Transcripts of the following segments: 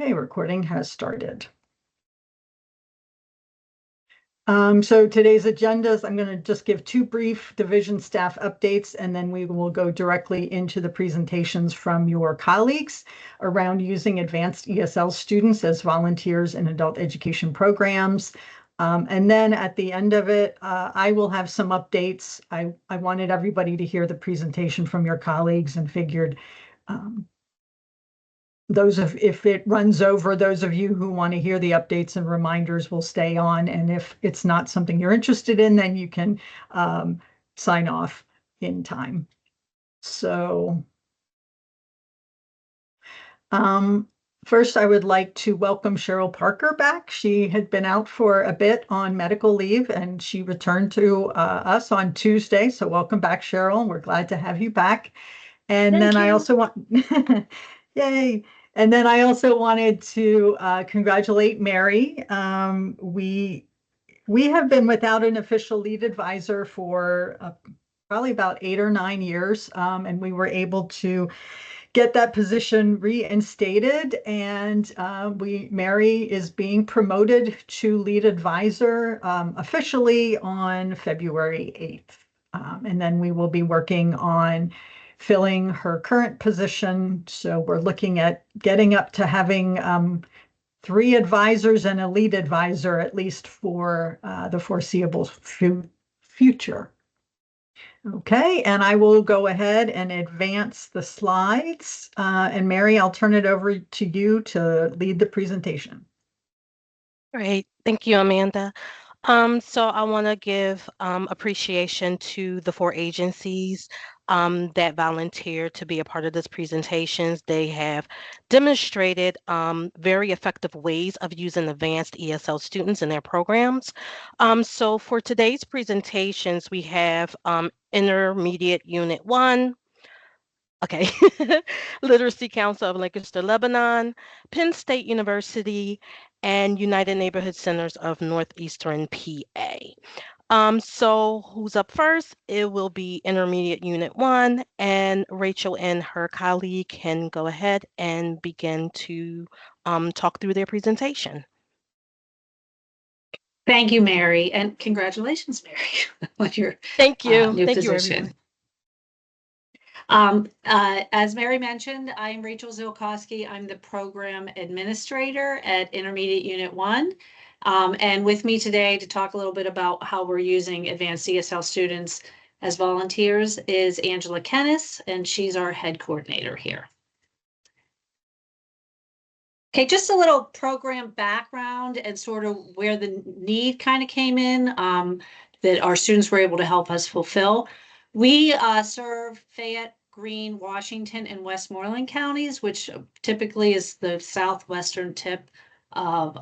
Okay, recording has started. So today's agendas, I'm going to just give two brief division staff updates, and then we will go directly into the presentations from your colleagues around using advanced ESL students as volunteers in adult education programs. And then at the end of it, I will have some updates. I wanted everybody to hear the presentation from your colleagues and figured if it runs over, those of you who want to hear the updates and reminders will stay on. And if it's not something you're interested in, then you can sign off in time. So first, I would like to welcome Cheryl Parker back. She had been out for a bit on medical leave, and she returned to us on Tuesday. So welcome back, Cheryl. We're glad to have you back. And then I also want, yay. And then I also wanted to congratulate Mary. We have been without an official lead advisor for probably about 8 or 9 years, and we were able to get that position reinstated. And Mary is being promoted to lead advisor officially on February 8th. And then we will be working on filling her current position. So we're looking at getting up to having 3 advisors and a lead advisor, at least for the foreseeable future. Okay, and I will go ahead and advance the slides. And Mary, I'll turn it over to you to lead the presentation. Great. Thank you, Amanda. So I want to give appreciation to the 4 agencies that volunteered to be a part of this presentation. They have demonstrated very effective ways of using advanced ESL students in their programs. So for today's presentations, we have Intermediate Unit 1, okay, Literacy Council of Lancaster-Lebanon, Penn State University, and United Neighborhood Centers of Northeastern PA. So who's up first? It will be Intermediate Unit 1, and Rachel and her colleague can go ahead and begin to talk through their presentation. Thank you, Mary, and congratulations, Mary, on your Thank you. new Thank position. As Mary mentioned, I'm Rachel Zilkowski. I'm the program administrator at Intermediate Unit 1. And with me today to talk a little bit about how we're using advanced ESL students as volunteers is Angela Kennis, and she's our head coordinator here. Okay, just a little program background and sort of where the need kind of came in that our students were able to help us fulfill. We serve Fayette, Greene, Washington, and Westmoreland counties, which typically is the southwestern tip of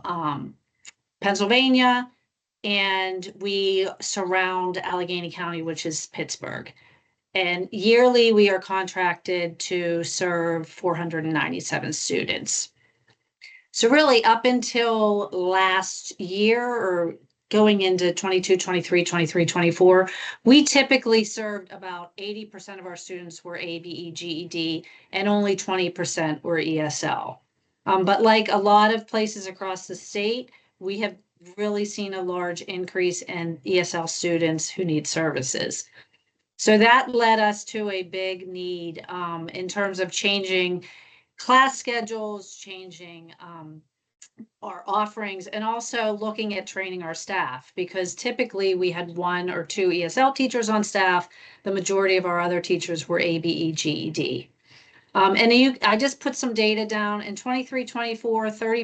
Pennsylvania, and we surround Allegheny County, which is Pittsburgh. And yearly, we are contracted to serve 497 students. So really up until last year or going into 22, 23, 23, 24, we typically served about 80% of our students were ABE, GED, and only 20% were ESL. But like a lot of places across the state, we have really seen a large increase in ESL students who need services. So that led us to a big need in terms of changing class schedules, changing our offerings, and also looking at training our staff, because typically we had 1 or 2 ESL teachers on staff. The majority of our other teachers were ABE, GED. I just put some data down. In 23-24,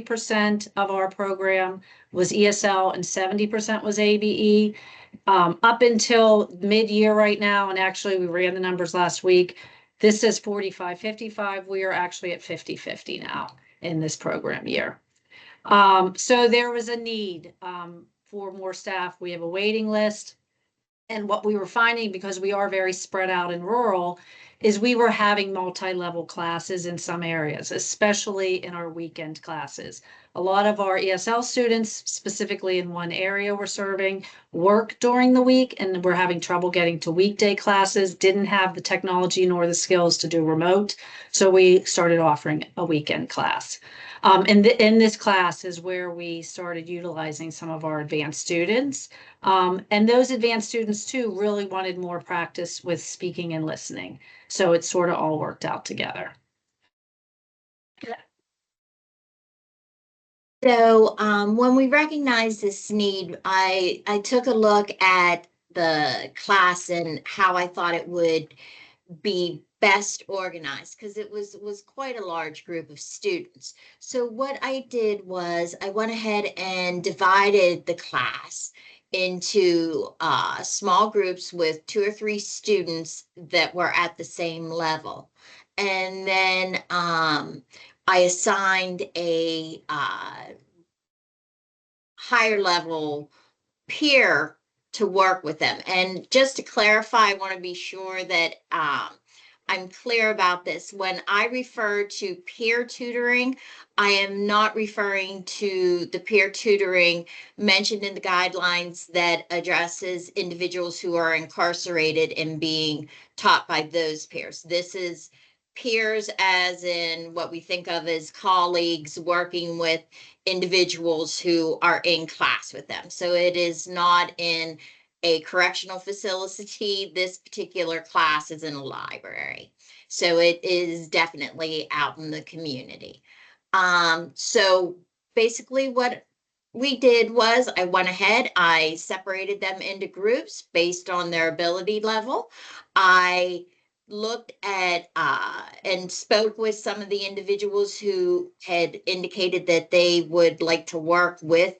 30% of our program was ESL and 70% was ABE. Up until mid-year right now, and actually we ran the numbers last week, this says 45-55. We are actually at 50-50 now in this program year. So there was a need for more staff. We have a waiting list. And what we were finding, because we are very spread out in rural, is we were having multi-level classes in some areas, especially in our weekend classes. A lot of our ESL students, specifically in one area we're serving, work during the week and we're having trouble getting to weekday classes, didn't have the technology nor the skills to do remote. So we started offering a weekend class. In this class is where we started utilizing some of our advanced students. And those advanced students too really wanted more practice with speaking and listening. So it sort of all worked out together. So when we recognized this need, I took a look at the class and how I thought it would be best organized because it was quite a large group of students. So what I did was I went ahead and divided the class into small groups with 2 or 3 students that were at the same level. And then I assigned a higher level peer to work with them. And just to clarify, I want to be sure that I'm clear about this. When I refer to peer tutoring, I am not referring to the peer tutoring mentioned in the guidelines that addresses individuals who are incarcerated and being taught by those peers. This is peers as in what we think of as colleagues working with individuals who are in class with them. So it is not in a correctional facility. This particular class is in a library. So it is definitely out in the community. So basically what we did was I went ahead, I separated them into groups based on their ability level. I looked at and spoke with some of the individuals who had indicated that they would like to work with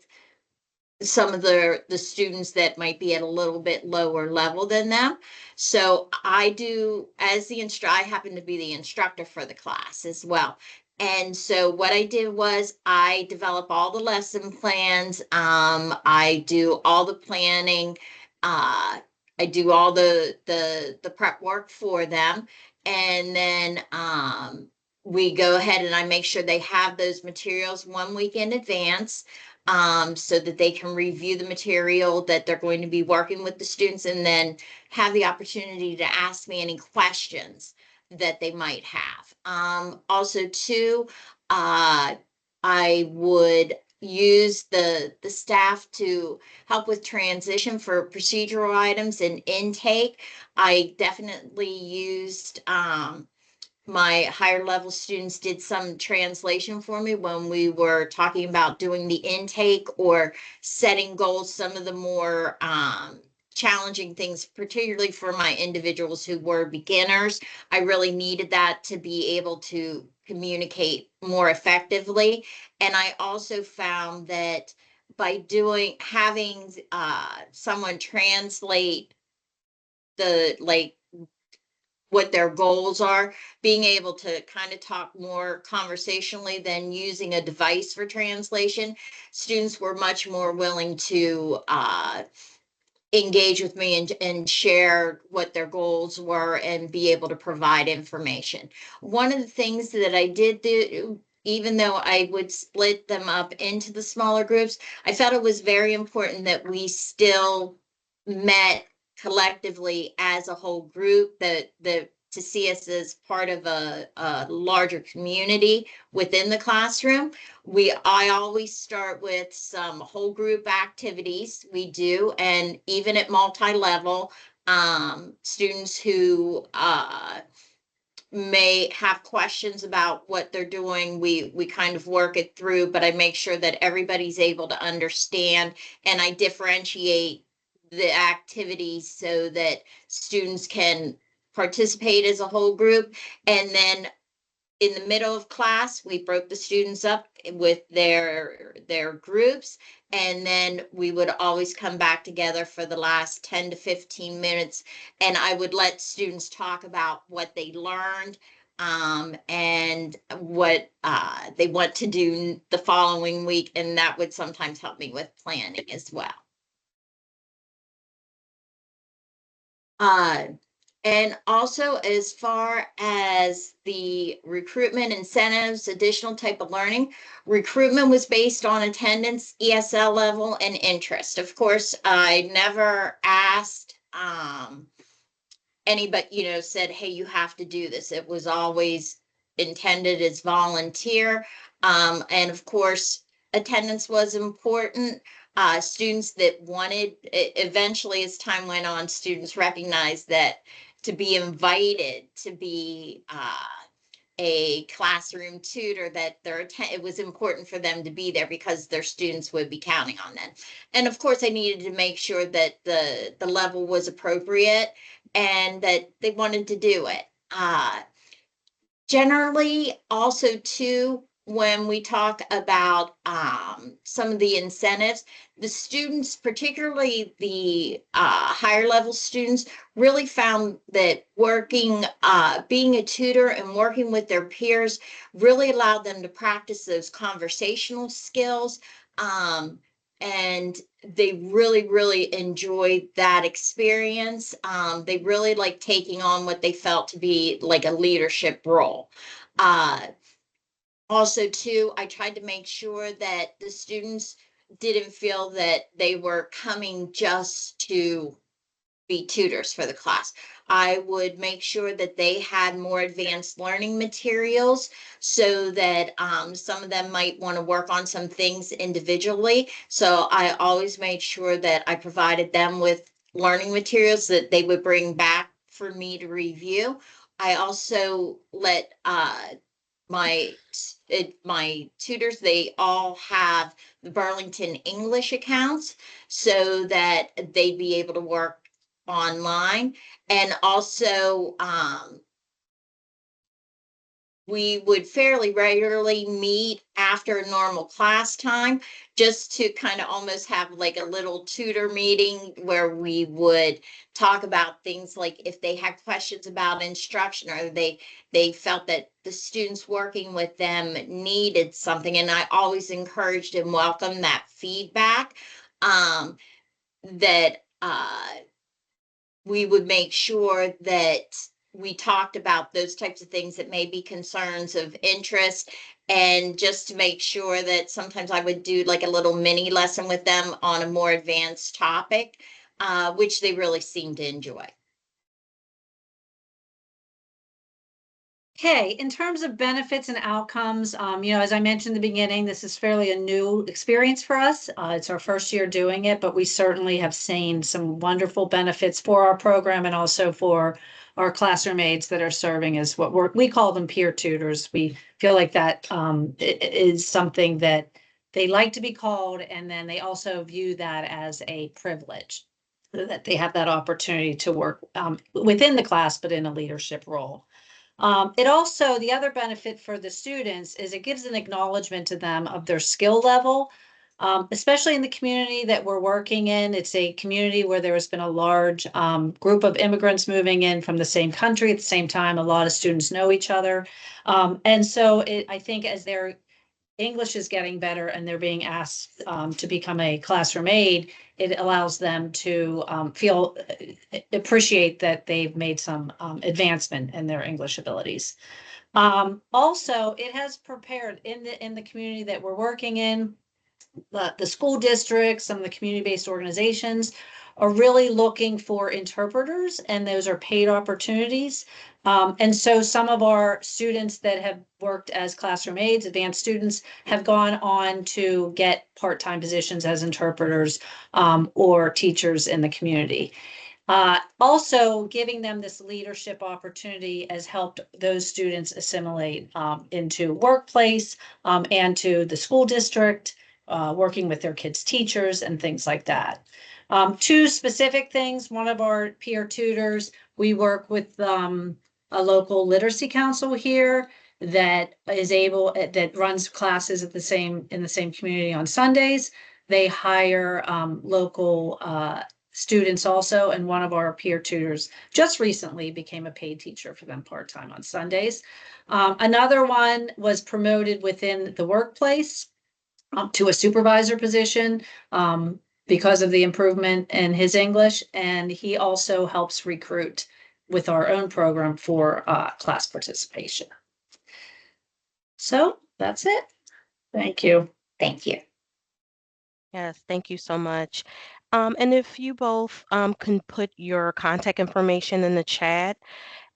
some of the students that might be at a little bit lower level than them. So I do, as the instructor, I happen to be the instructor for the class as well. And so what I did was I develop all the lesson plans. I do all the planning. I do all the prep work for them. And then we go ahead and I make sure they have those materials 1 week in advance so that they can review the material that they're going to be working with the students and then have the opportunity to ask me any questions that they might have. Also too, I would use the staff to help with transition for procedural items and intake. I definitely used my higher level students did some translation for me when we were talking about doing the intake or setting goals, some of the more challenging things, particularly for my individuals who were beginners. I really needed that to be able to communicate more effectively. And I also found that by having someone translate what their goals are, being able to kind of talk more conversationally than using a device for translation, students were much more willing to engage with me and share what their goals were and be able to provide information. One of the things that I did do, even though I would split them up into the smaller groups, I felt it was very important that we still met collectively as a whole group, that to see us as part of a larger community within the classroom. I always start with some whole group activities we do, and even at multi-level, students who may have questions about what they're doing, we kind of work it through, but I make sure that everybody's able to understand, and I differentiate the activities so that students can participate as a whole group. And then in the middle of class, we broke the students up with their groups, and then we would always come back together for the last 10 to 15 minutes, and I would let students talk about what they learned and what they want to do the following week, and that would sometimes help me with planning as well. And also, as far as the recruitment incentives, additional type of learning, recruitment was based on attendance, ESL level, and interest. Of course, I never asked anybody, said, hey, you have to do this. It was always intended as volunteer. And of course, attendance was important. Students that wanted, eventually, as time went on, students recognized that to be invited to be a classroom tutor, that it was important for them to be there because their students would be counting on them. And of course, I needed to make sure that the level was appropriate and that they wanted to do it. Generally, also too, when we talk about some of the incentives, the students, particularly the higher level students, really found that being a tutor and working with their peers really allowed them to practice those conversational skills. And they really, really enjoyed that experience. They really liked taking on what they felt to be like a leadership role. Also, too, I tried to make sure that the students didn't feel that they were coming just to be tutors for the class. I would make sure that they had more advanced learning materials so that some of them might want to work on some things individually. So I always made sure that I provided them with learning materials that they would bring back for me to review. I also let my tutors, they all have the Burlington English accounts so that they'd be able to work online. And also, we would fairly regularly meet after normal class time just to kind of almost have like a little tutor meeting where we would talk about things like if they had questions about instruction or they felt that the students working with them needed something. And I always encouraged and welcomed that feedback, that we would make sure that we talked about those types of things that may be concerns of interest, and just to make sure that sometimes I would do like a little mini lesson with them on a more advanced topic, which they really seem to enjoy. Okay, in terms of benefits and outcomes, as I mentioned in the beginning, this is fairly a new experience for us. It's our first year doing it, but we certainly have seen some wonderful benefits for our program and also for our classroom aides that are serving as what we call them peer tutors. We feel like that is something that they like to be called, and then they also view that as a privilege, that they have that opportunity to work within the class, but in a leadership role. It also, the other benefit for the students is it gives an acknowledgement to them of their skill level, especially in the community that we're working in. It's a community where there has been a large group of immigrants moving in from the same country at the same time. A lot of students know each other. And so I think as their English is getting better and they're being asked to become a classroom aide, it allows them to appreciate that they've made some advancement in their English abilities. Also, it has prepared in the community that we're working in, the school districts, some of the community-based organizations are really looking for interpreters, and those are paid opportunities. And so some of our students that have worked as classroom aides, advanced students, have gone on to get part-time positions as interpreters or teachers in the community. Also, giving them this leadership opportunity has helped those students assimilate into workplace and to the school district, working with their kids' teachers and things like that. Two specific things. One of our peer tutors, we work with a local literacy council here that runs classes in the same community on Sundays. They hire local students also, and one of our peer tutors just recently became a paid teacher for them part-time on Sundays. Another one was promoted within the workplace to a supervisor position because of the improvement in his English, and he also helps recruit with our own program for class participation. So that's it. Thank you. Thank you. Yes, thank you so much. And if you both can put your contact information in the chat,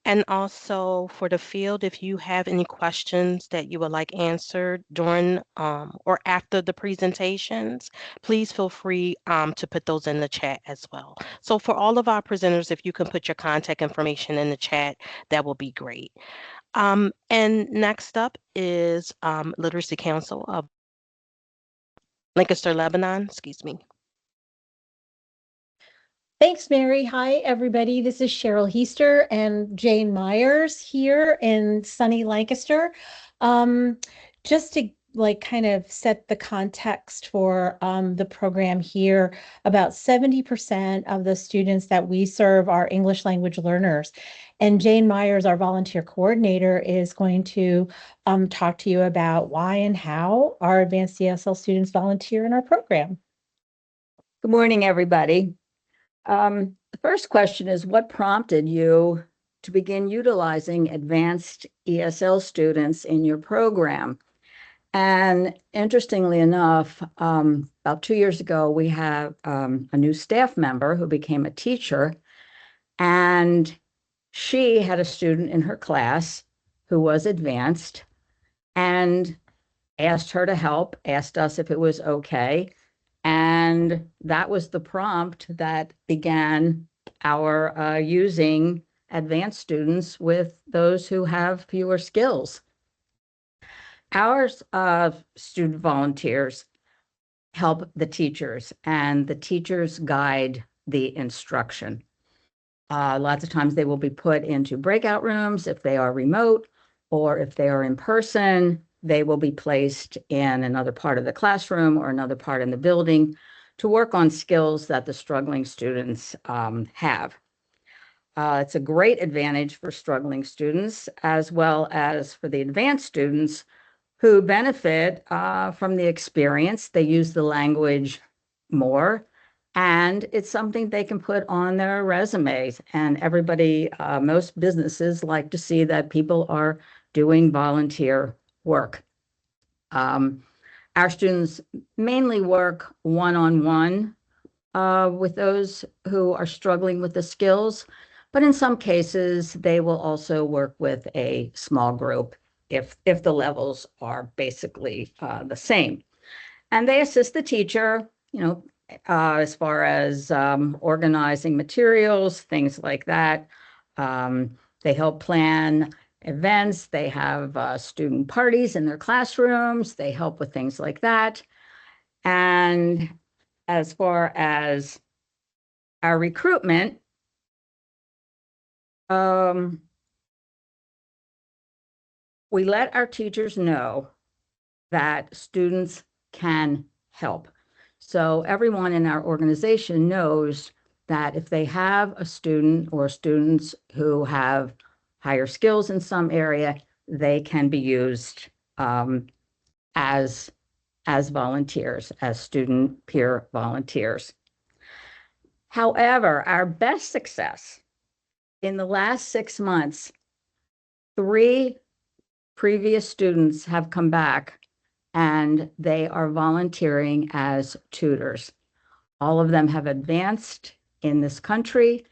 and also for the field, if you have any questions that you would like answered during or after the presentations, please feel free to put those in the chat as well. So for all of our presenters, if you can put your contact information in the chat, that will be great. And next up is Literacy Council of Lancaster-Lebanon, excuse me. Thanks, Mary. Hi, everybody. This is Cheryl Heaster and Jane Myers here in sunny Lancaster. Just to kind of set the context for the program here, about 70% of the students that we serve are English language learners. And Jane Myers, our volunteer coordinator, is going to talk to you about why and how our advanced ESL students volunteer in our program. Good morning, everybody. The first question is, what prompted you to begin utilizing advanced ESL students in your program? And interestingly enough, about 2 years ago, we have a new staff member who became a teacher, and she had a student in her class who was advanced and asked her to help, asked us if it was okay. And that was the prompt that began our using advanced students with those who have fewer skills. Our student volunteers help the teachers, and the teachers guide the instruction. Lots of times they will be put into breakout rooms if they are remote, or if they are in person, they will be placed in another part of the classroom or another part in the building to work on skills that the struggling students have. It's a great advantage for struggling students as well as for the advanced students who benefit from the experience. They use the language more, and it's something they can put on their resumes. And everybody, most businesses like to see that people are doing volunteer work. Our students mainly work one-on-one with those who are struggling with the skills, but in some cases, they will also work with a small group if the levels are basically the same. And they assist the teacher, as far as organizing materials, things like that. They help plan events. They have student parties in their classrooms. They help with things like that. And as far as our recruitment, we let our teachers know that students can help. So everyone in our organization knows that if they have a student or students who have higher skills in some area, they can be used as volunteers, as student peer volunteers. However, our best success in the last 6 months, 3 previous students have come back and they are volunteering as tutors. All of them have advanced in this country.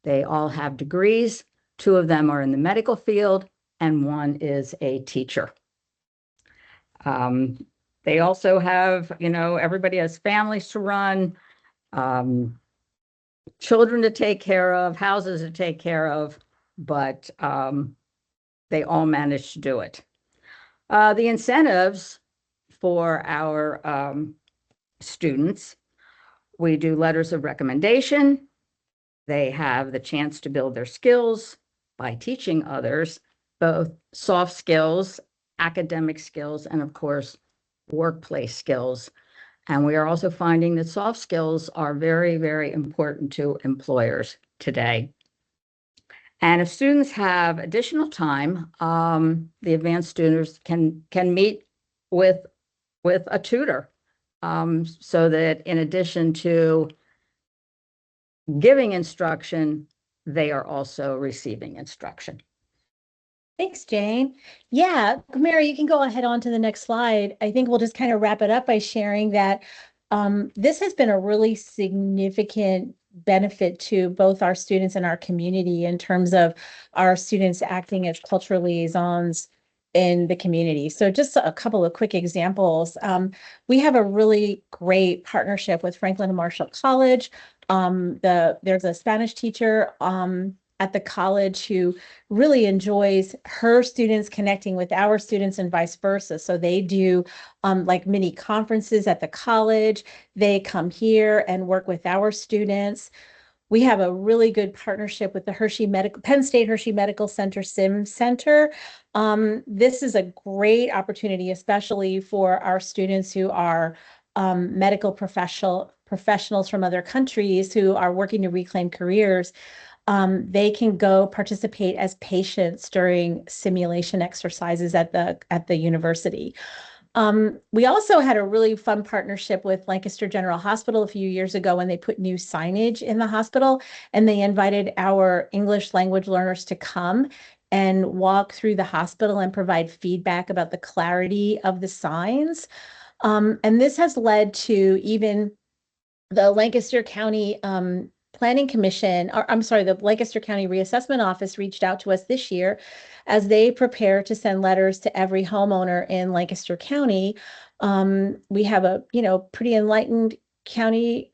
They all have degrees. 2 of them are in the medical field, and 1 is a teacher. They also have, everybody has families to run, children to take care of, houses to take care of, but they all manage to do it. The incentives for our students, we do letters of recommendation. They have the chance to build their skills by teaching others, both soft skills, academic skills, and of course, workplace skills. And we are also finding that soft skills are very, very important to employers today. And if students have additional time, the advanced students can meet with a tutor, so that in addition to giving instruction, they are also receiving instruction. Thanks, Jane. Yeah, Mary, you can go ahead on to the next slide. I think we'll just kind of wrap it up by sharing that this has been a really significant benefit to both our students and our community in terms of our students acting as cultural liaisons in the community. So just a couple of quick examples. We have a really great partnership with Franklin and Marshall College. There's a Spanish teacher at the college who really enjoys her students connecting with our students and vice versa. So they do like mini conferences at the college. They come here and work with our students. We have a really good partnership with the Penn State Hershey Medical Center Sim Center. This is a great opportunity, especially for our students who are medical professionals from other countries who are working to reclaim careers. They can go participate as patients during simulation exercises at the university. We also had a really fun partnership with Lancaster General Hospital a few years ago when they put new signage in the hospital, and they invited our English language learners to come and walk through the hospital and provide feedback about the clarity of the signs. And this has led to even the Lancaster County Planning Commission, or I'm sorry, the Lancaster County Reassessment Office reached out to us this year as they prepare to send letters to every homeowner in Lancaster County. We have a, pretty enlightened county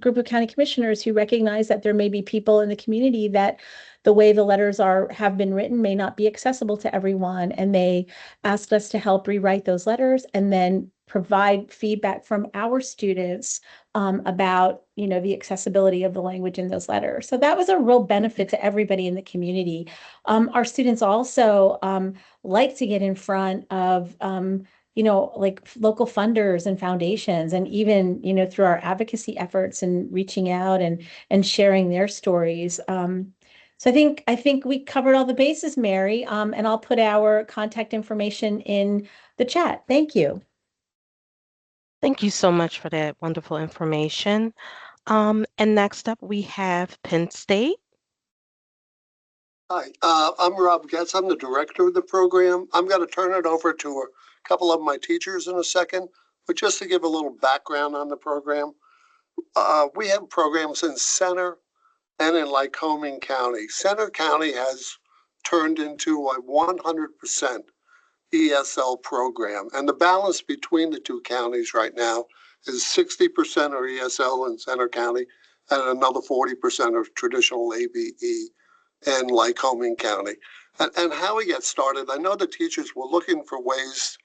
group of county commissioners who recognize that there may be people in the community that the way the letters have been written may not be accessible to everyone. And they asked us to help rewrite those letters and then provide feedback from our students about, the accessibility of the language in those letters. So that was a real benefit to everybody in the community. Our students also like to get in front of like local funders and foundations, and even, through our advocacy efforts and reaching out and sharing their stories. So I think we covered all the bases, Mary, and I'll put our contact information in the chat. Thank you. Thank you so much for that wonderful information. And next up, we have Penn State. Hi, I'm Rob Getz. I'm the director of the program. I'm going to turn it over to a couple of my teachers in a second, but just to give a little background on the program, we have programs in Center and in Lycoming County. Center County has turned into a 100% ESL program, and the balance between the two counties right now is 60% are ESL in Center County and another 40% are traditional ABE in Lycoming County. And how we get started, I know the teachers were looking for ways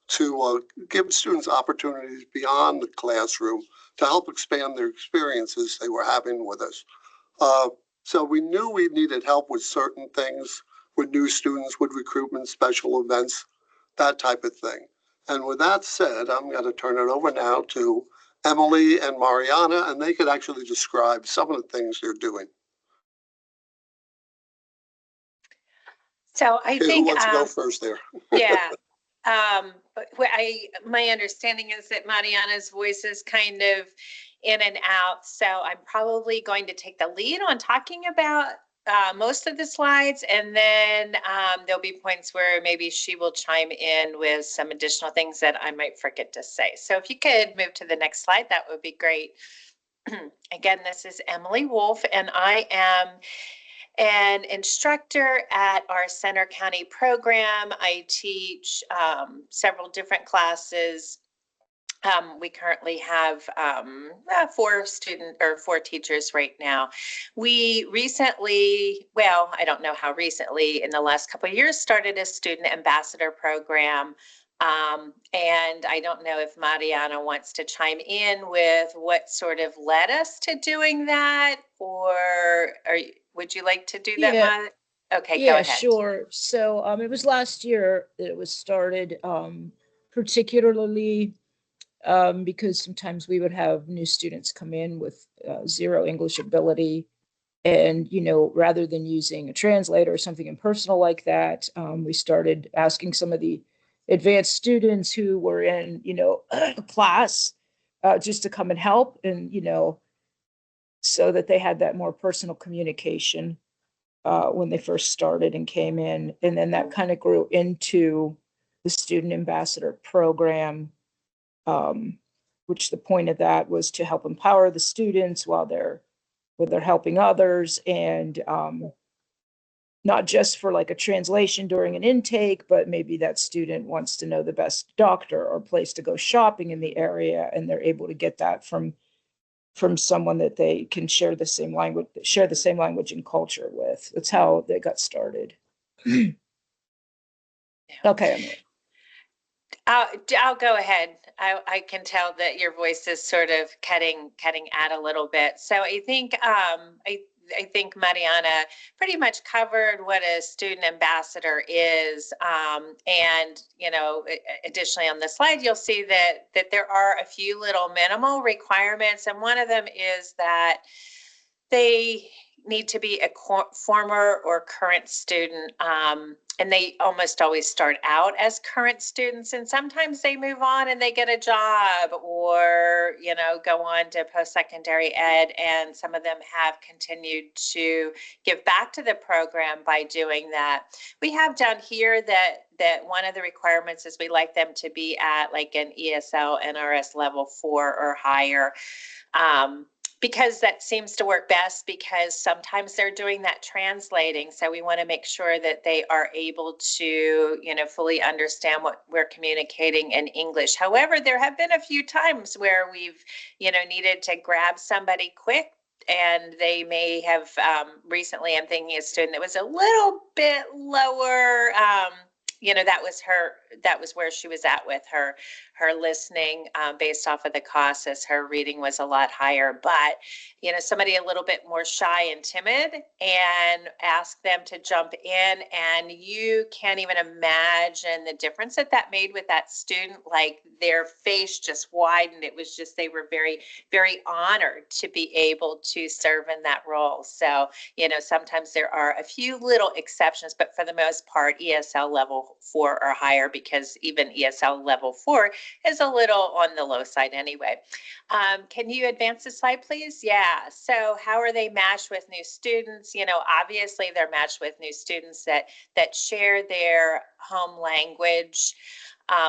to give students opportunities beyond the classroom to help expand their experiences they were having with us. So we knew we needed help with certain things, with new students, with recruitment, special events, that type of thing. And with that said, I'm going to turn it over now to Emily and Mariana, and they could actually describe some of the things they're doing. So I think who wants to go first there? Yeah. But my understanding is that Mariana's voice is kind of in and out. So I'm probably going to take the lead on talking about most of the slides, and then there'll be points where maybe she will chime in with some additional things that I might forget to say. So if you could move to the next slide, that would be great. Again, this is Emily Wolf, and I am an instructor at our Center County program. I teach several different classes. We currently have 4 teachers right now. We recently, well, I don't know how recently, in the last couple of years, started a student ambassador program. And I don't know if Mariana wants to chime in with what sort of led us to doing that, or would you like to do that, Yeah. Okay, Yeah, go ahead. sure. So it was last year that it was started, particularly because sometimes we would have new students come in with zero English ability. And, rather than using a translator or something impersonal like that, we started asking some of the advanced students who were in, a class just to come and help, and, so that they had that more personal communication. when they first started and came in. And then that kind of grew into the student ambassador program, which the point of that was to help empower the students while they're helping others, and not just for like a translation during an intake, but maybe that student wants to know the best doctor or place to go shopping in the area, and they're able to get that from someone that they can share the same language and culture with. That's how they got started. Okay, Emily. I'll go ahead. I can tell that your voice is sort of cutting out a little bit. So I think I think Mariana pretty much covered what a student ambassador is. And additionally on the slide, you'll see that there are a few little minimal requirements, and one of them is that they need to be a former or current student, and they almost always start out as current students, and sometimes they move on and they get a job, or go on to post-secondary ed, and some of them have continued to give back to the program by doing that. We have down here that one of the requirements is we like them to be at like an ESL NRS level 4 or higher. Because that seems to work best, because sometimes they're doing that translating. So we want to make sure that they are able to, fully understand what we're communicating in English. However, there have been a few times where we've, needed to grab somebody quick, and they may have recently, I'm thinking a student that was a little bit lower, that was where she was at with her listening, based off of the cost, as her reading was a lot higher. But somebody a little bit more shy and timid, and ask them to jump in, and you can't even imagine the difference that made with that student. Like, their face just widened. It was just, they were very, very honored to be able to serve in that role. So sometimes there are a few little exceptions, but for the most part, ESL level 4 or higher, because even ESL level 4 is a little on the low side anyway. Can you advance the slide, please? Yeah. So how are they matched with new students? Obviously they're matched with new students that share their home language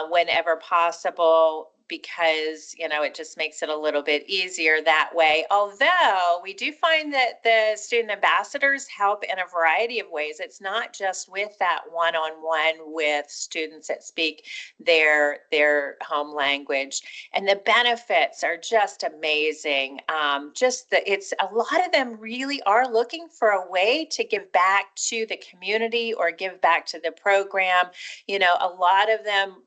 whenever possible, because it just makes it a little bit easier that way. Although we do find that the student ambassadors help in a variety of ways. It's not just with that one-on-one with students that speak their home language, and the benefits are just amazing. It's a lot of them really are looking for a way to give back to the community or give back to the program. A lot of them,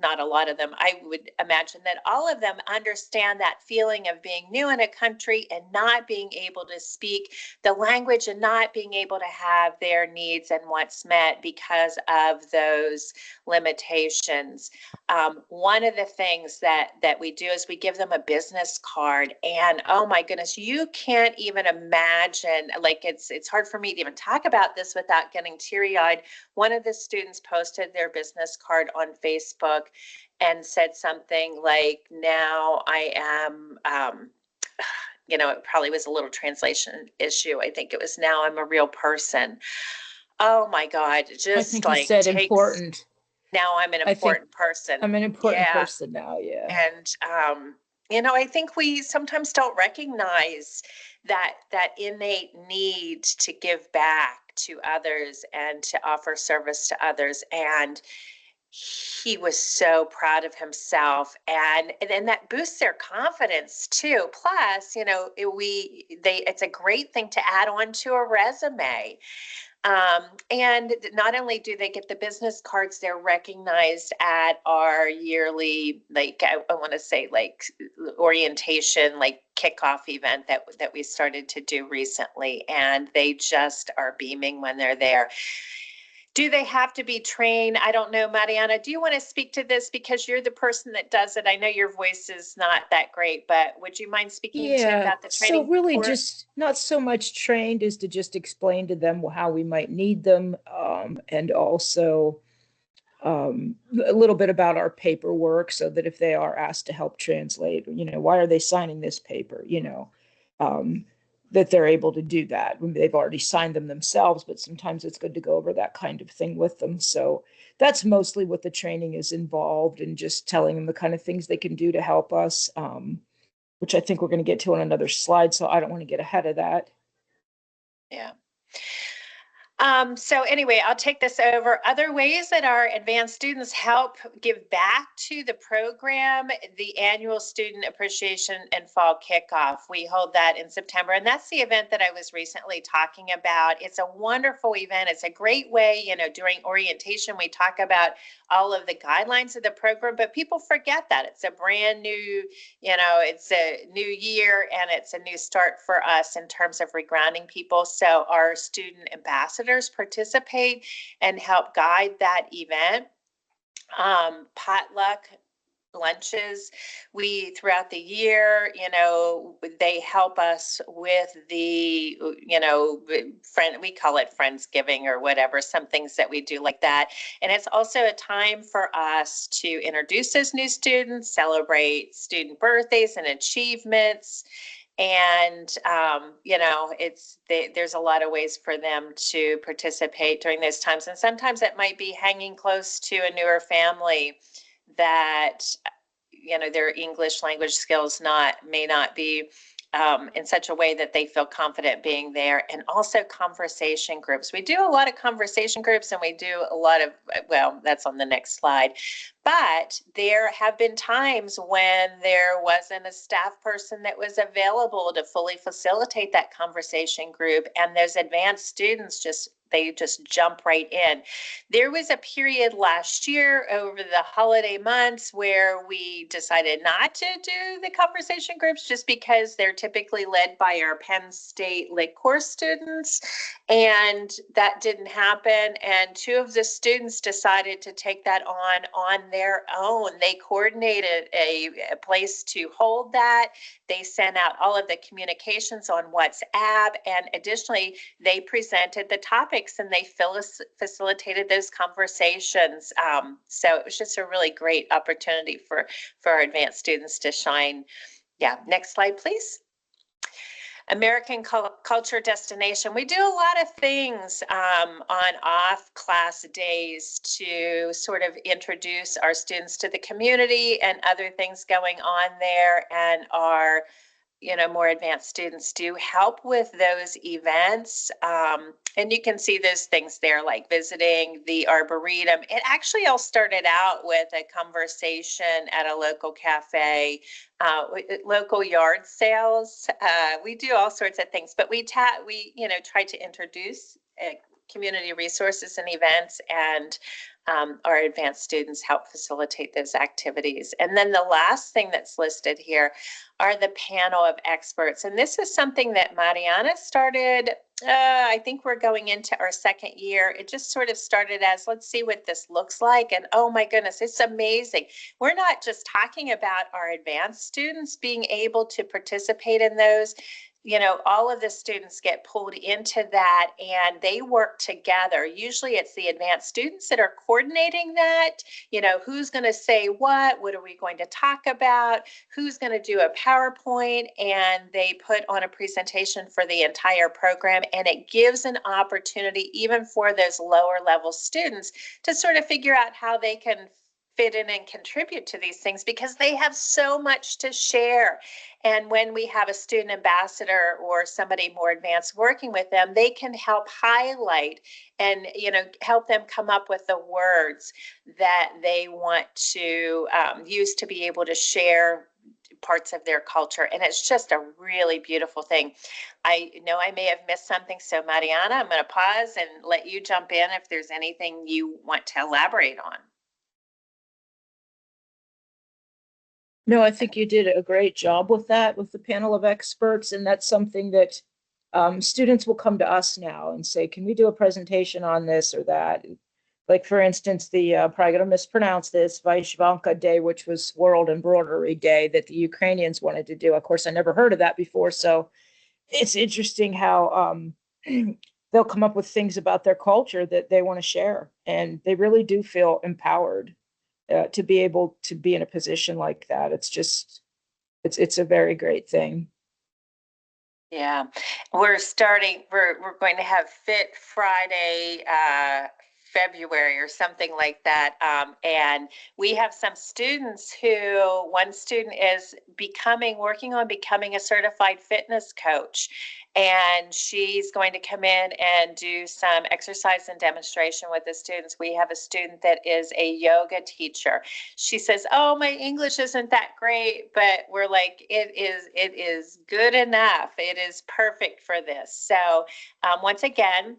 not a lot of them, I would imagine that all of them understand that feeling of being new in a country and not being able to speak the language, and not being able to have their needs and wants met because of those limitations. One of the things that we do is we give them a business card, and oh my goodness, you can't even imagine, like, it's hard for me to even talk about this without getting teary-eyed. One of the students posted their business card on Facebook and said something like, now I am, it probably was a little translation issue. I think it was, now I'm a real person. Oh my God, I just think like you said takes, important. now I'm an important person. I'm an important Yeah. person now, yeah. And I think we sometimes don't recognize that innate need to give back to others and to offer service to others. And he was so proud of himself, and that boosts their confidence too. Plus, it's a great thing to add on to a resume. And not only do they get the business cards, they're recognized at our yearly, like, I want to say, like, orientation, like kickoff event that we started to do recently, and they just are beaming when they're there. Do they have to be trained? I don't know. Mariana, do you want to speak to this, because you're the person that does it? I know your voice is not that great, but would you mind speaking to about the training? So really just not so much trained as to just explain to them how we might need them, and also a little bit about our paperwork, so that if they are asked to help translate, why are they signing this paper? that they're able to do that when they've already signed them themselves, but sometimes it's good to go over that kind of thing with them. So that's mostly what the training is involved, and just telling them the kind of things they can do to help us, which I think we're going to get to on another slide. So I don't want to get ahead of that. Yeah. So anyway, I'll take this over. Other ways that our advanced students help give back to the program: the annual student appreciation and fall kickoff. We hold that in September, and that's the event that I was recently talking about. It's a wonderful event. It's a great way, during orientation, we talk about all of the guidelines of the program, but people forget that it's a brand new, it's a new year, and it's a new start for us in terms of regrounding people. So our student ambassadors participate and help guide that event. Potluck lunches, throughout the year, they help us with the, we call it Friendsgiving or whatever, some things that we do like that. And it's also a time for us to introduce those new students, celebrate student birthdays and achievements. And, there's a lot of ways for them to participate during those times. And sometimes it might be hanging close to a newer family that, their English language skills may not be in such a way that they feel confident being there. And also conversation groups. We do a lot of conversation groups, and we do a lot of, well, that's on the next slide. But there have been times when there wasn't a staff person that was available to fully facilitate that conversation group, and those advanced students they just jump right in. There was a period last year over the holiday months where we decided not to do the conversation groups, just because they're typically led by our Penn State Lit course students, and that didn't happen. And two of the students decided to take that on their own. They coordinated a place to hold that. They sent out all of the communications on WhatsApp, and additionally, they presented the topics and they facilitated those conversations. So it was just a really great opportunity for our advanced students to shine. Yeah, next slide, please. American Culture Destination. We do a lot of things on off class days to sort of introduce our students to the community and other things going on there. And our more advanced students do help with those events. And you can see those things there, like visiting the Arboretum. It actually all started out with a conversation at a local cafe, local yard sales. We do all sorts of things, but we try to introduce community resources and events, and our advanced students help facilitate those activities. And then the last thing that's listed here are the panel of experts. And this is something that Mariana started, I think we're going into our second year. It just sort of started as, let's see what this looks like. And oh my goodness, it's amazing. We're not just talking about our advanced students being able to participate in those. All of the students get pulled into that, and they work together. Usually it's the advanced students that are coordinating that, who's going to say what are we going to talk about, who's going to do a PowerPoint, and they put on a presentation for the entire program. And it gives an opportunity even for those lower level students to sort of figure out how they can fit in and contribute to these things, because they have so much to share. And when we have a student ambassador or somebody more advanced working with them, they can help highlight and help them come up with the words that they want to use to be able to share parts of their culture. And it's just a really beautiful thing. I know I may have missed something, so Mariana, I'm going to pause and let you jump in if there's anything you want to elaborate on. No, I think you did a great job with that, with the panel of experts. And that's something that students will come to us now and say, can we do a presentation on this or that? Like, for instance, the probably going to mispronounce this, Vaishvanka Day, which was World Embroidery Day that the Ukrainians wanted to do. Of course, I never heard of that before. So it's interesting how they'll come up with things about their culture that they want to share. And they really do feel empowered to be able to be in a position like that. It's a very great thing. Yeah, we're going to have Fit Friday, February or something like that. And we have some students one student is working on becoming a certified fitness coach. And she's going to come in and do some exercise and demonstration with the students. We have a student that is a yoga teacher. She says, "Oh, my English isn't that great," but we're like, it is good enough. It is perfect for this. So once again,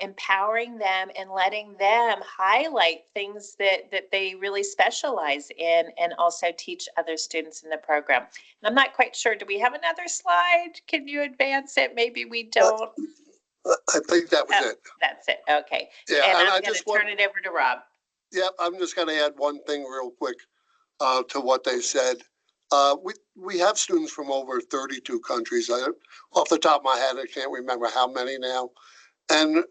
empowering them and letting them highlight things that they really specialize in, and also teach other students in the program. And I'm not quite sure. Do we have another slide? Can you advance it? Maybe we don't. I think that was it. That's it. Okay. Yeah, and and I'm I going just to turn it over to Rob. Yeah, I'm just going to add one thing real quick to what they said. We have students from over 32 countries. Off the top of my head, I can't remember how many now. And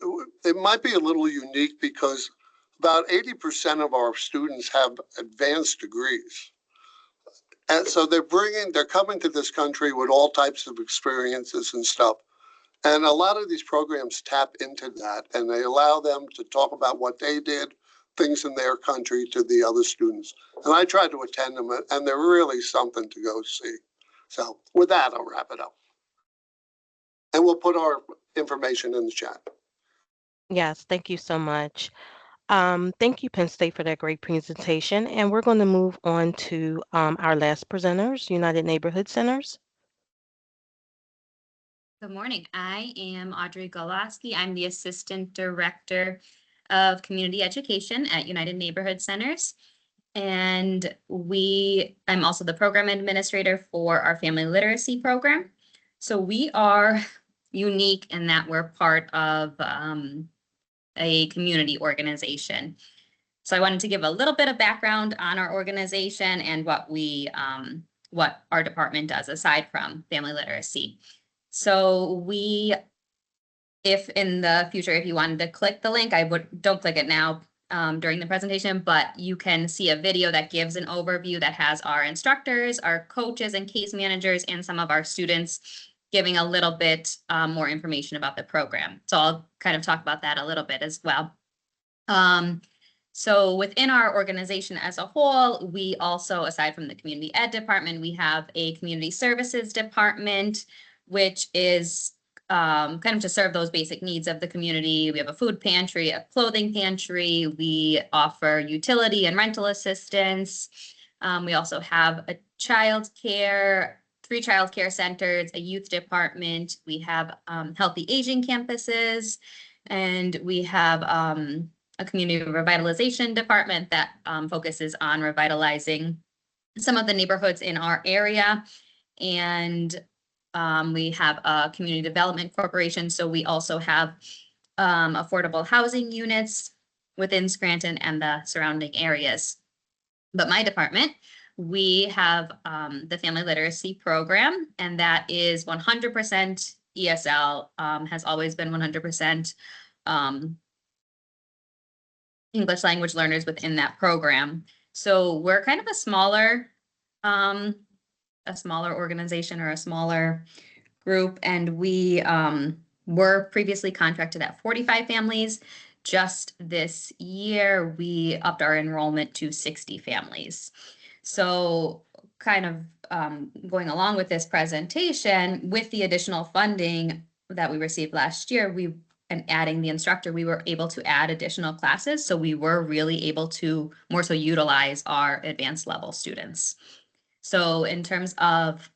it might be a little unique because about 80% of our students have advanced degrees. And so they're coming to this country with all types of experiences and stuff. And a lot of these programs tap into that, and they allow them to talk about what they did, things in their country, to the other students. And I try to attend them, and they're really something to go see. So with that, I'll wrap it up. And we'll put our information in the chat. Yes, thank you so much. Thank you, Penn State, for that great presentation. And we're going to move on to our last presenters, United Neighborhood Centers. Good morning. I am Audrey Goloski. I'm the Assistant Director of Community Education at United Neighborhood Centers. And I'm also the Program Administrator for our Family Literacy Program. So we are unique in that we're part of a community organization. So I wanted to give a little bit of background on our organization and what our department does aside from family literacy. So if in the future, if you wanted to click the link, don't click it now during the presentation, but you can see a video that gives an overview that has our instructors, our coaches and case managers, and some of our students giving a little bit more information about the program. So I'll kind of talk about that a little bit as well. So within our organization as a whole, we also, aside from the community ed department, we have a community services department, which is kind of to serve those basic needs of the community. We have a food pantry, a clothing pantry. We offer utility and rental assistance. We also have a three child care centers, a youth department. We have healthy aging campuses, and we have a community revitalization department that focuses on revitalizing some of the neighborhoods in our area. And we have a community development corporation. So we also have affordable housing units within Scranton and the surrounding areas. But my department, we have the family literacy program, and that is 100% ESL, has always been 100% English language learners within that program. So we're kind of a smaller organization or a smaller group, and we were previously contracted at 45 families. Just this year, we upped our enrollment to 60 families. So kind of going along with this presentation, with the additional funding that we received last year, and adding the instructor, we were able to add additional classes. So we were really able to more so utilize our advanced level students. So in terms of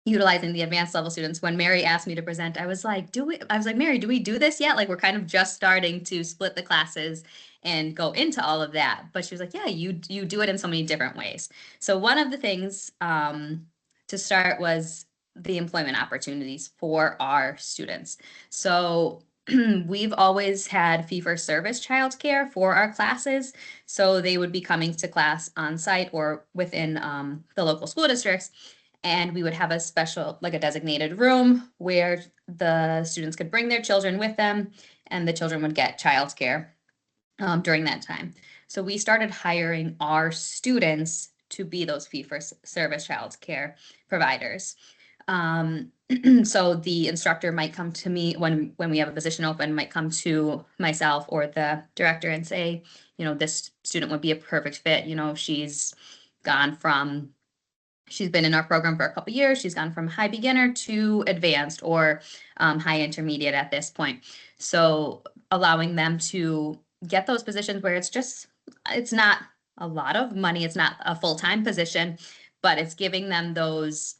utilizing the advanced level students, when Mary asked me to present, I was like, Mary, do we do this yet? Like, we're kind of just starting to split the classes and go into all of that. But she was like, yeah, you do it in so many different ways. So one of the things to start was the employment opportunities for our students. So we've always had fee-for-service childcare for our classes. So they would be coming to class on site or within the local school districts. And we would have a special, like a designated room where the students could bring their children with them, and the children would get childcare during that time. So we started hiring our students to be those fee-for-service childcare providers. So the instructor might come to me when we have a position open, might come to myself or the director and say, you know, this student would be a perfect fit. You know, she's been in our program for a couple years. She's gone from high beginner to advanced or high intermediate at this point. So allowing them to get those positions where it's not a lot of money, it's not a full-time position, but it's giving them those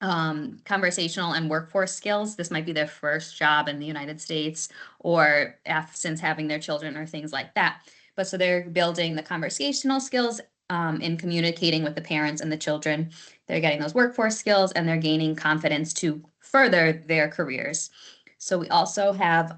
conversational and workforce skills. This might be their first job in the United States or since having their children or things like that. But so they're building the conversational skills in communicating with the parents and the children. They're getting those workforce skills and they're gaining confidence to further their careers. So we also have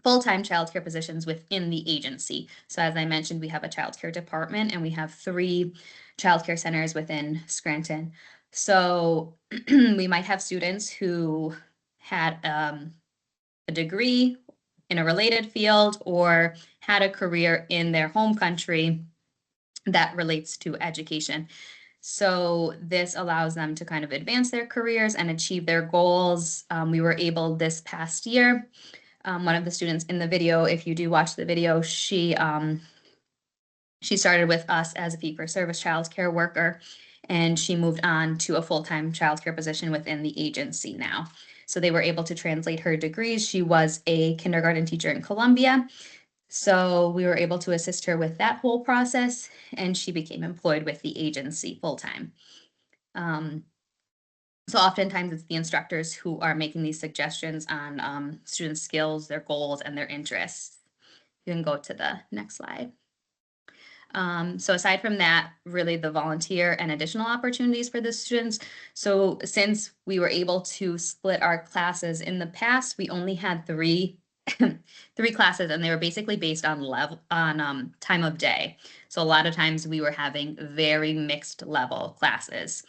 full-time childcare positions within the agency. So as I mentioned, we have a childcare department and we have 3 childcare centers within Scranton. So we might have students who had a degree in a related field or had a career in their home country that relates to education. So this allows them to kind of advance their careers and achieve their goals. We were able this past year, one of the students in the video, if you do watch the video, she started with us as a fee-for-service childcare worker, and she moved on to a full-time childcare position within the agency now. So they were able to translate her degrees. She was a kindergarten teacher in Columbia. So we were able to assist her with that whole process, and she became employed with the agency full-time. So oftentimes it's the instructors who are making these suggestions on student skills, their goals, and their interests. You can go to the next slide. So aside from that, really the volunteer and additional opportunities for the students. So since we were able to split our classes in the past, we only had 3 classes, and they were basically based on time of day. So a lot of times we were having very mixed level classes.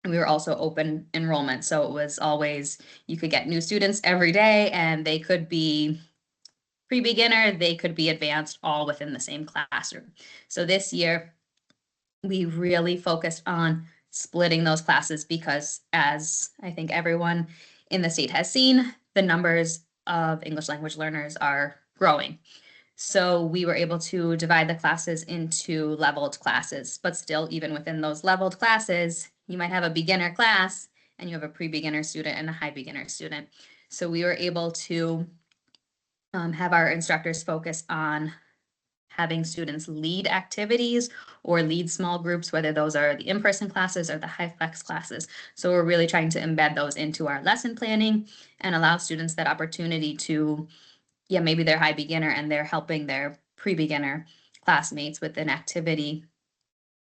And we were also open enrollment. So it was always, you could get new students every day, and they could be pre-beginner, they could be advanced, all within the same classroom. So this year, we really focused on splitting those classes because, as I think everyone in the state has seen, the numbers of English language learners are growing. So we were able to divide the classes into leveled classes, but still, even within those leveled classes, you might have a beginner class and you have a pre-beginner student and a high beginner student. So we were able to have our instructors focus on having students lead activities or lead small groups, whether those are the in-person classes or the high flex classes. So we're really trying to embed those into our lesson planning and allow students that opportunity to, maybe they're high beginner and they're helping their pre-beginner classmates with an activity.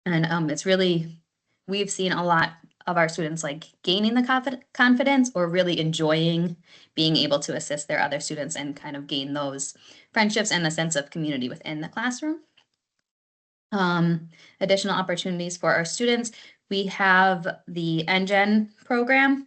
And it's really, we've seen a lot of our students like gaining the confidence or really enjoying being able to assist their other students and kind of gain those friendships and the sense of community within the classroom. Additional opportunities for our students. We have the NGen program.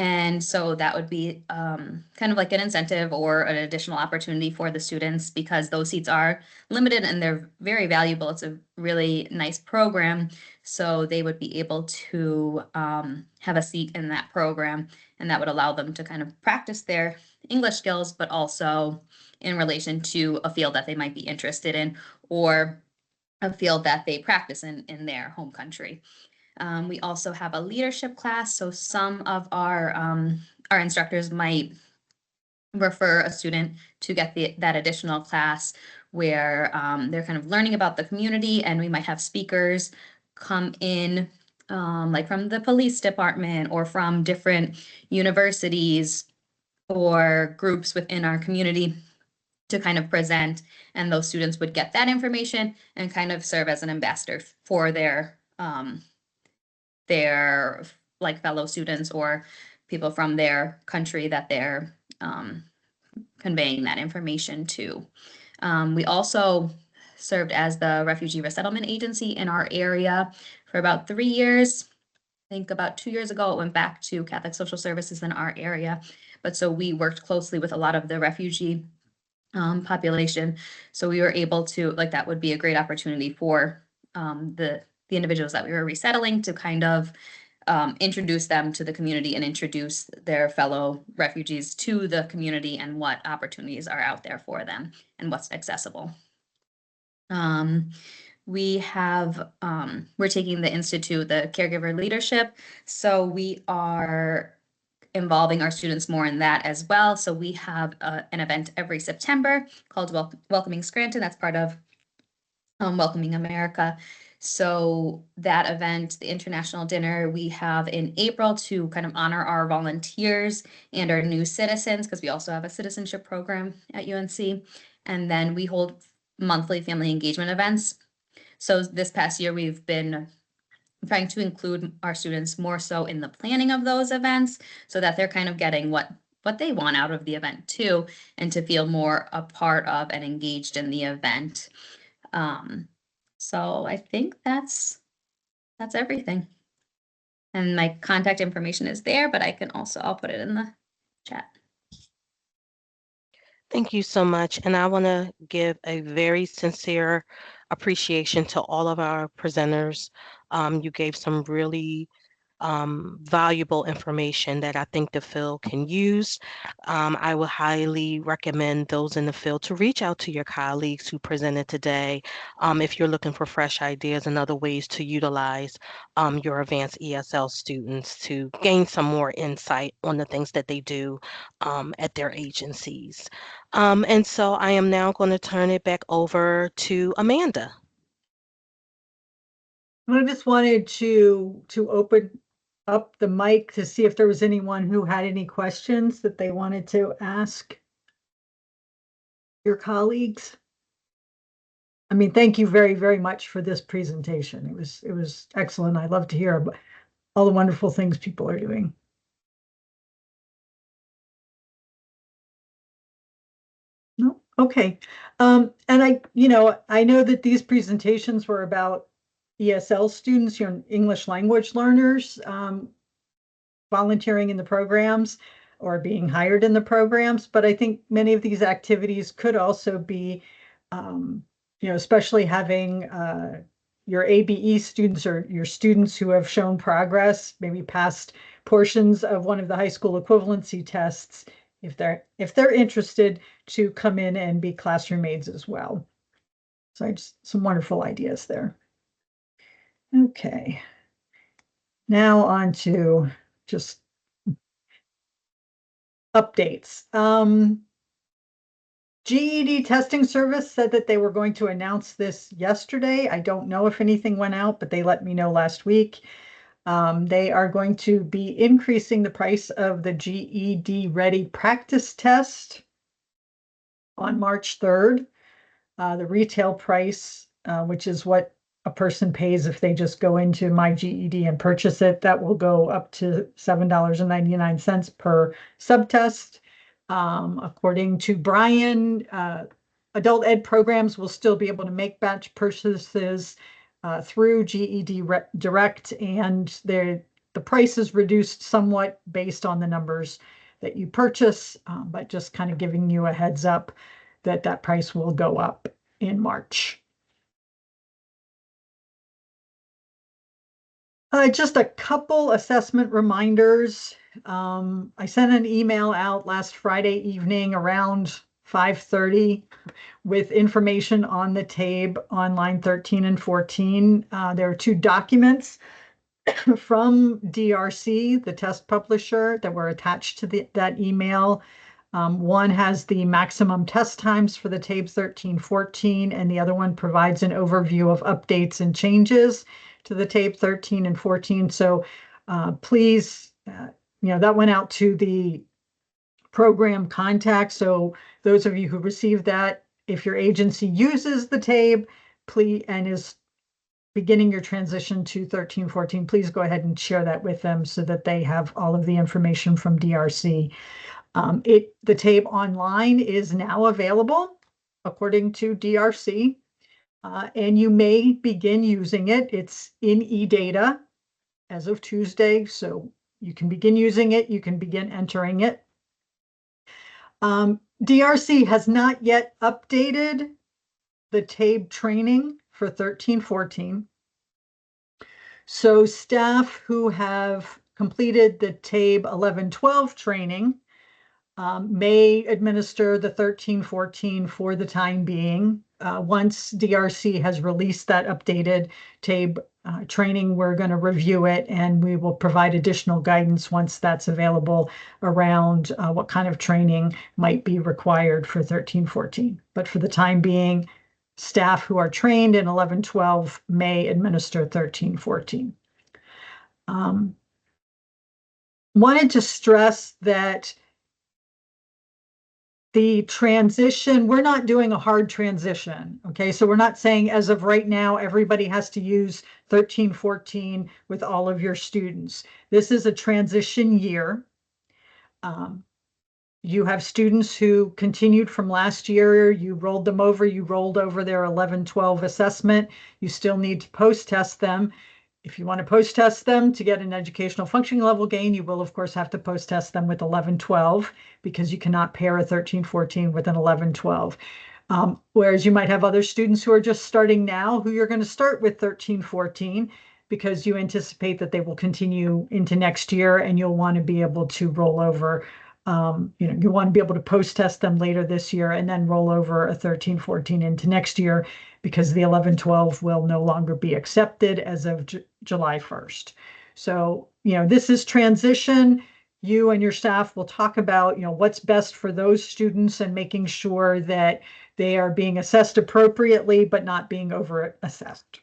And so that would be kind of like an incentive or an additional opportunity for the students because those seats are limited and they're very valuable. It's a really nice program. So they would be able to have a seat in that program, and that would allow them to kind of practice their English skills, but also in relation to a field that they might be interested in or a field that they practice in their home country. We also have a leadership class. So some of our instructors might refer a student to get that additional class where they're kind of learning about the community, and we might have speakers come in like from the police department or from different universities or groups within our community to kind of present, and those students would get that information and kind of serve as an ambassador for their like fellow students or people from their country that they're conveying that information to. We also served as the refugee resettlement agency in our area for about 3 years. I think about 2 years ago, it went back to Catholic Social Services in our area. But so we worked closely with a lot of the refugee population. So we were able to, like, that would be a great opportunity for the the individuals that we were resettling to kind of introduce them to the community and introduce their fellow refugees to the community and what opportunities are out there for them and what's accessible. We have, we're taking the Institute, the caregiver leadership. So we are involving our students more in that as well. So we have an event every September called Welcoming Scranton. That's part of Welcoming America. So that event, the international dinner, we have in April to kind of honor our volunteers and our new citizens, because we also have a citizenship program at UNC. And then we hold monthly family engagement events. So this past year, we've been trying to include our students more so in the planning of those events so that they're kind of getting what they want out of the event too, and to feel more a part of and engaged in the event. So I think that's everything. And my contact information is there, but I'll put it in the chat. Thank you so much. And I want to give a very sincere appreciation to all of our presenters. You gave some really valuable information that I think the field can use. I would highly recommend those in the field to reach out to your colleagues who presented today if you're looking for fresh ideas and other ways to utilize your advanced ESL students to gain some more insight on the things that they do at their agencies. And so I am now going to turn it back over to Amanda. I just wanted to open up the mic to see if there was anyone who had any questions that they wanted to ask your colleagues. I mean, thank you very, very much for this presentation. It was excellent. I love to hear about all the wonderful things people are doing. No, okay. And I know that these presentations were about ESL students, English language learners, volunteering in the programs or being hired in the programs. But I think many of these activities could also be, especially having your ABE students or your students who have shown progress, maybe passed portions of one of the high school equivalency tests, if they're interested to come in and be classroom aides as well. So some wonderful ideas there. Okay. Now on to just updates. GED testing service said that they were going to announce this yesterday. I don't know if anything went out, but they let me know last week. They are going to be increasing the price of the GED Ready practice test on March 3rd. The retail price, which is what a person pays if they just go into My GED and purchase it, that will go up to $7.99 per subtest. According to Brian, adult ed programs will still be able to make batch purchases through GED Direct, and the price is reduced somewhat based on the numbers that you purchase, but just kind of giving you a heads up that price will go up in March. Just a couple assessment reminders. I sent an email out last Friday evening around 5:30 with information on the TABE on line 13 and 14. There are two documents from DRC, the test publisher, that were attached to that email. One has the maximum test times for the TABE 13-14, and the other one provides an overview of updates and changes to the TABE 13 and 14. So please, that went out to the program contact. So those of you who received that, if your agency uses the TABE, please, and is beginning your transition to 13-14, please go ahead and share that with them so that they have all of the information from DRC. The TABE online is now available according to DRC, and you may begin using it. It's in eData as of Tuesday, so you can begin using it. You can begin entering it. DRC has not yet updated the TABE training for 13-14. So staff who have completed the TABE 11-12 training may administer the 13-14 for the time being. Once DRC has released that updated TABE training, we're going to review it and we will provide additional guidance once that's available around what kind of training might be required for 13-14. But for the time being, staff who are trained in 11-12 may administer 13-14. Wanted to stress that the transition, we're not doing a hard transition, okay? So we're not saying as of right now, everybody has to use 13-14 with all of your students. This is a transition year. You have students who continued from last year, you rolled them over, you rolled over their 11-12 assessment. You still need to post-test them. If you want to post-test them to get an educational functioning level gain, you will, of course, have to post-test them with 11-12 because you cannot pair a 13-14 with an 11-12. Whereas you might have other students who are just starting now who you're going to start with 13-14 because you anticipate that they will continue into next year and you'll want to be able to roll over. You want to be able to post-test them later this year and then roll over a 13-14 into next year because the 11-12 will no longer be accepted as of July 1st. So, this is transition. You and your staff will talk about, what's best for those students and making sure that they are being assessed appropriately, but not being over-assessed.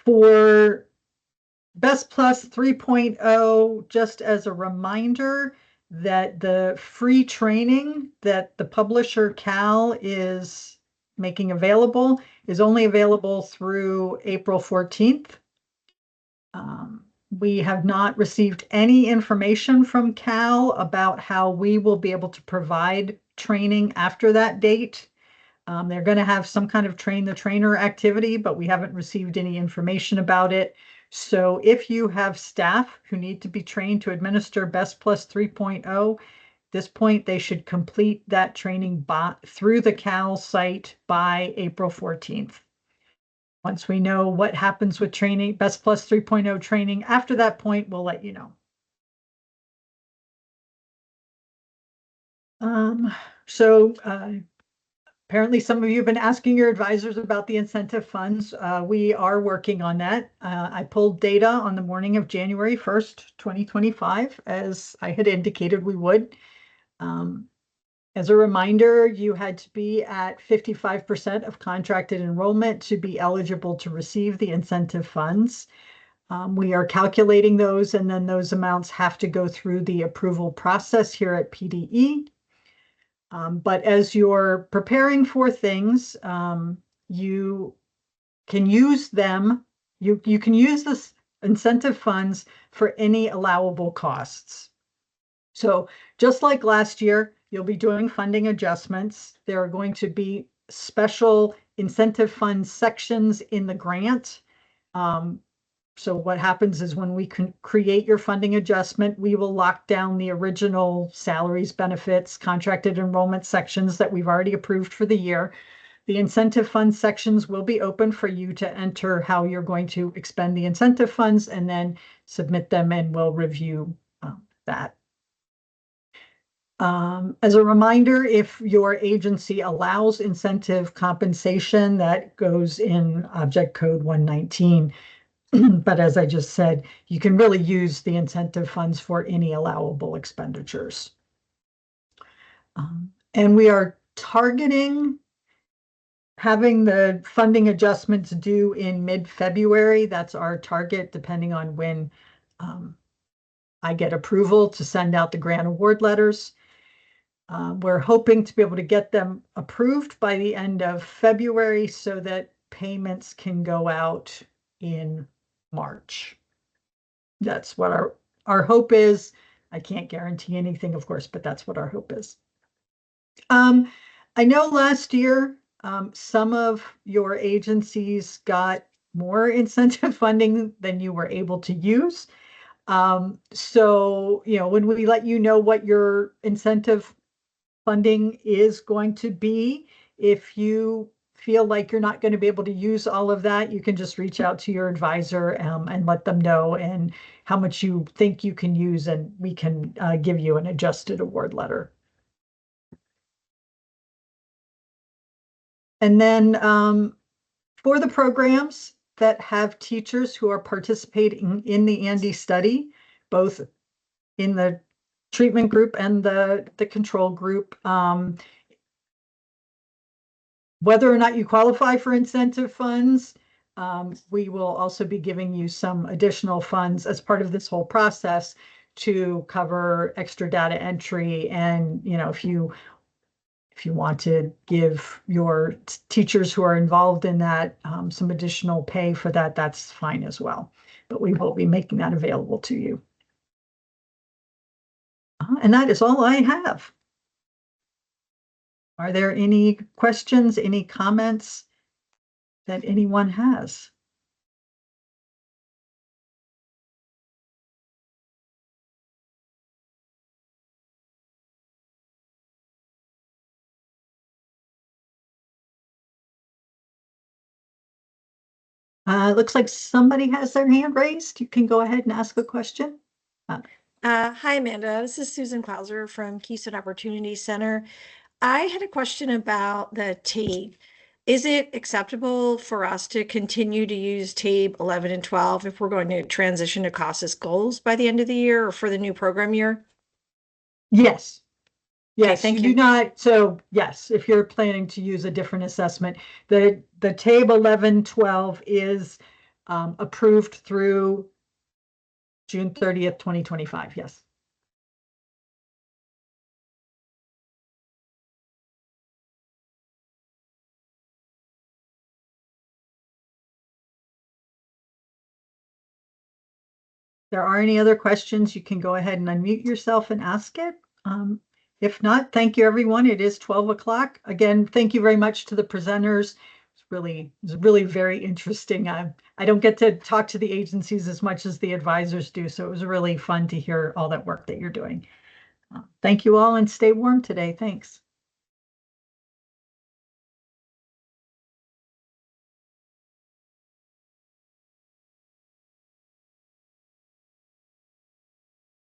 For Best Plus 3.0, just as a reminder that the free training that the publisher Cal is making available is only available through April 14th. We have not received any information from Cal about how we will be able to provide training after that date. They're going to have some kind of train the trainer activity, but we haven't received any information about it. So if you have staff who need to be trained to administer Best Plus 3.0, at this point, they should complete that training through the Cal site by April 14th. Once we know what happens with training, Best Plus 3.0 training, after that point, we'll let you know. Apparently some of you have been asking your advisors about the incentive funds. We are working on that. I pulled data on the morning of January 1st, 2025, as I had indicated we would. As a reminder, you had to be at 55% of contracted enrollment to be eligible to receive the incentive funds. We are calculating those, and then those amounts have to go through the approval process here at PDE. But as you're preparing for things, you can use them. You can use this incentive funds for any allowable costs. So just like last year, you'll be doing funding adjustments. There are going to be special incentive fund sections in the grant. So what happens is when we can create your funding adjustment, we will lock down the original salaries, benefits, contracted enrollment sections that we've already approved for the year. The incentive fund sections will be open for you to enter how you're going to expend the incentive funds and then submit them, and we'll review that. As a reminder, if your agency allows incentive compensation, that goes in Object Code 119. But as I just said, you can really use the incentive funds for any allowable expenditures. And we are targeting having the funding adjustments due in mid-February. That's our target, depending on when I get approval to send out the grant award letters. We're hoping to be able to get them approved by the end of February so that payments can go out in March. That's what our hope is. I can't guarantee anything, of course, but that's what our hope is. I know last year, some of your agencies got more incentive funding than you were able to use. So, when we let you know what your incentive funding is going to be, if you feel like you're not going to be able to use all of that, you can just reach out to your advisor and let them know and how much you think you can use, and we can give you an adjusted award letter. And then for the programs that have teachers who are participating in the ANDE study, both in the treatment group and the control group, whether or not you qualify for incentive funds, we will also be giving you some additional funds as part of this whole process to cover extra data entry. And, you know, if you want to give your teachers who are involved in that some additional pay for that, that's fine as well. But we will be making that available to you. And that is all I have. Are there any questions, any comments that anyone has? Looks like somebody has their hand raised. You can go ahead and ask a question. Hi, Amanda. This is Susan Klauser from Keystone Opportunity Center. I had a question about the TABE. Is it acceptable for us to continue to use TABE 11 and 12 if we're going to transition to CASAS goals by the end of the year or for the new program year? Yes. Yes, thank you do you. not. So yes, if you're planning to use a different assessment, the TABE 11-12 is approved through June 30th, 2025. Yes. If there are any other questions, you can go ahead and unmute yourself and ask it. If not, thank you, everyone. It is 12 o'clock. Again, thank you very much to the presenters. It's really very interesting. I don't get to talk to the agencies as much as the advisors do, so it was really fun to hear all that work that you're doing. Thank you all, and stay warm today. Thanks.